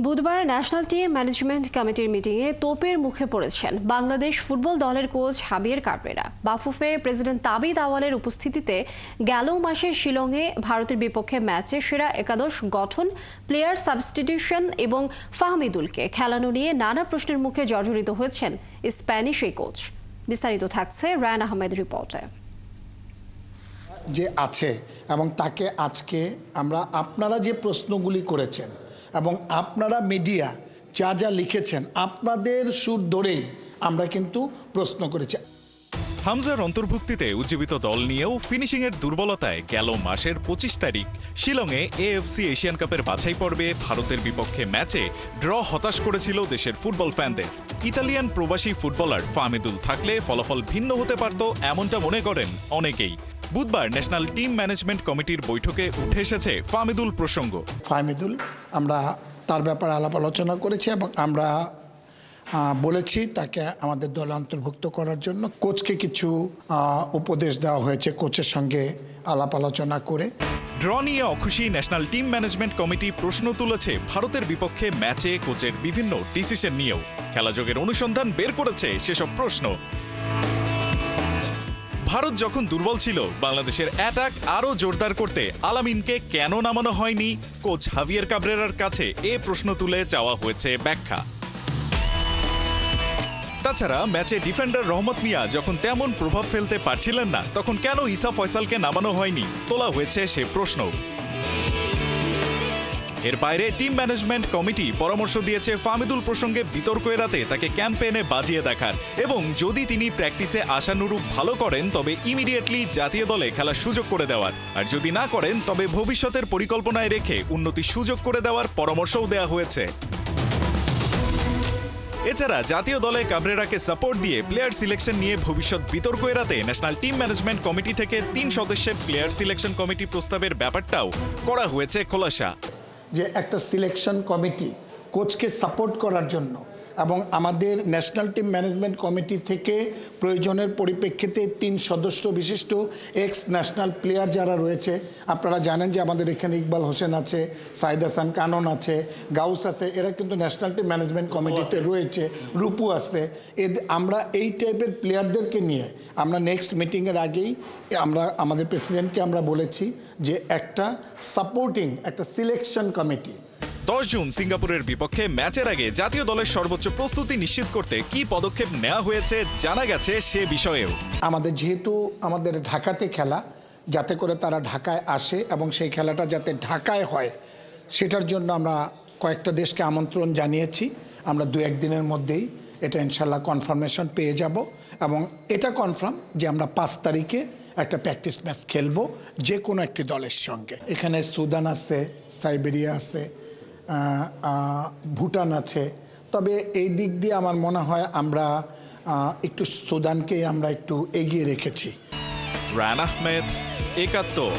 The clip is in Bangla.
বুধবার ন্যাশনাল টিম ম্যানেজমেন্ট কমিটির মিটিংয়ে তোপের মুখে পড়েছেন বাংলাদেশ ফুটবল দলের coach Javier Cabrera. Bafufe president Tabith আওয়ালের উপস্থিতিতে গেল মাসে শিলংয়ে ভারতের বিপক্ষে ম্যাচে সেরা একাদশ গঠন, প্লেয়ার সাবস্টিটিউশন এবং ফাহমিদুলকে খেলানো নিয়ে নানা প্রশ্নের মুখে জর্জরিত হয়েছেন স্প্যানিশ এই কোচ। বিস্তারিত থাকছে রায়ান আহমেদ রিপোর্টে। যে আছে এবং তাকে আজকে আপনারা যে প্রশ্নগুলি করেছেন এবং আপনারা মিডিয়া যা যা লিখেছেন আপনাদের সুর ধরেই আমরা কিন্তু প্রশ্ন করেছি। হামজার অন্তর্ভুক্তিতে উজ্জীবিত দল নিয়েও ফিনিশিংয়ের দুর্বলতায় গেল মাসের ২৫ তারিখ শিলংয়ে এএফসি এশিয়ান কাপের বাছাই পর্বে ভারতের বিপক্ষে ম্যাচে ড্র হতাশ করেছিল দেশের ফুটবল ফ্যানদের। ইতালিয়ান প্রবাসী ফুটবলার ফাহমিদুল থাকলে ফলাফল ভিন্ন হতে পারত, এমনটা মনে করেন অনেকেই। বুধবার ন্যাশনাল টিম ম্যানেজমেন্ট কমিটির বৈঠকে উঠে এসেছে ফাহমিদুল প্রসঙ্গ। ফাহমিদুল আমরা তার ব্যাপারে আলাপ আলোচনা করেছি এবং আমরা বলেছি তাকে আমাদের দলে অন্তর্ভুক্ত করার জন্য। কোচকে কিছু উপদেশ দেওয়া হয়েছে কোচের সঙ্গে আলাপ আলোচনা করে। ড্র নিয়ে অখুশি ন্যাশনাল টিম ম্যানেজমেন্ট কমিটি প্রশ্ন তুলেছে ভারতের বিপক্ষে ম্যাচে কোচের বিভিন্ন ডিসিশন নিয়েও। খেলাযোগের অনুসন্ধান বের করেছে সেসব প্রশ্ন। ভারত যখন দুর্বল ছিল বাংলাদেশের অ্যাটাক আরও জোরদার করতে আলামিনকে কেন নামানো হয়নি, কোচ হাভিয়ার কাবরেরার কাছে এ প্রশ্ন তুলে চাওয়া হয়েছে ব্যাখ্যা। তাছাড়া ম্যাচে ডিফেন্ডার রহমত মিয়া যখন তেমন প্রভাব ফেলতে পারছিলেন না তখন কেন ইসা ফয়সালকে নামানো হয়নি তোলা হয়েছে সে প্রশ্ন। এর বাইরে টিম ম্যানেজমেন্ট কমিটি পরামর্শ দিয়েছে ফাহমিদুল প্রসঙ্গে বিতর্ক এড়াতে তাকে ক্যাম্পেইনে বাজিয়ে দেখার এবং যদি তিনি প্র্যাকটিসে আশানুরূপ ভালো করেন তবে ইমিডিয়েটলি জাতীয় দলে খেলার সুযোগ করে দেওয়ার, আর যদি না করেন তবে ভবিষ্যতের পরিকল্পনায় রেখে উন্নতির সুযোগ করে দেওয়ার পরামর্শও দেওয়া হয়েছে। এছাড়া জাতীয় দলে কাবরেরাকে সাপোর্ট দিয়ে প্লেয়ার সিলেকশন নিয়ে ভবিষ্যৎ বিতর্ক এড়াতে ন্যাশনাল টিম ম্যানেজমেন্ট কমিটি থেকে ৩ সদস্যের প্লেয়ার সিলেকশন কমিটি প্রস্তাবের ব্যাপারটাও করা হয়েছে খোলাসা। যে একটা সিলেকশন কমিটি কোচকে সাপোর্ট করার জন্য এবং আমাদের ন্যাশনাল টিম ম্যানেজমেন্ট কমিটি থেকে প্রয়োজনের পরিপ্রেক্ষিতে ৩ সদস্য বিশিষ্ট এক্স ন্যাশনাল প্লেয়ার যারা রয়েছে, আপনারা জানেন যে আমাদের এখানে ইকবাল হোসেন আছে, সাইদ হাসান কানন আছে, গাউস আছে, এরা কিন্তু ন্যাশনাল টিম ম্যানেজমেন্ট কমিটিতে রয়েছে, রূপু আছে। আমরা এই টাইপের প্লেয়ারদেরকে নিয়ে আমরা নেক্সট মিটিংয়ের আগেই আমরা আমাদের প্রেসিডেন্টকে আমরা বলেছি যে একটা সাপোর্টিং একটা সিলেকশন কমিটি। ১০ জুন সিঙ্গাপুরের বিপক্ষে ম্যাচের আগে জাতীয় দলের সর্বোচ্চ প্রস্তুতি নিশ্চিত করতে কি পদক্ষেপ নেওয়া হয়েছে জানা গেছে সে বিষয়েও। আমাদের যেহেতু আমাদের ঢাকাতে খেলা, যাতে করে তারা ঢাকায় আসে এবং সেই খেলাটা যাতে ঢাকায় হয় সেটার জন্য আমরা কয়েকটা দেশকে আমন্ত্রণ জানিয়েছি। আমরা ২-১ দিনের মধ্যেই এটা ইনশাল্লাহ কনফার্মেশন পেয়ে যাব এবং এটা কনফার্ম যে আমরা ৫ তারিখে একটা প্র্যাকটিস ম্যাচ খেলবো যে কোনো একটি দলের সঙ্গে। এখানে সুদান আছে, সাইবেরিয়া আছে, ভুটান আছে, তবে এই দিক দিয়ে আমার মনে হয় আমরা একটু সুদানকে আমরা একটু এগিয়ে রেখেছি। রায়ান আহমেদ, একাত্তর।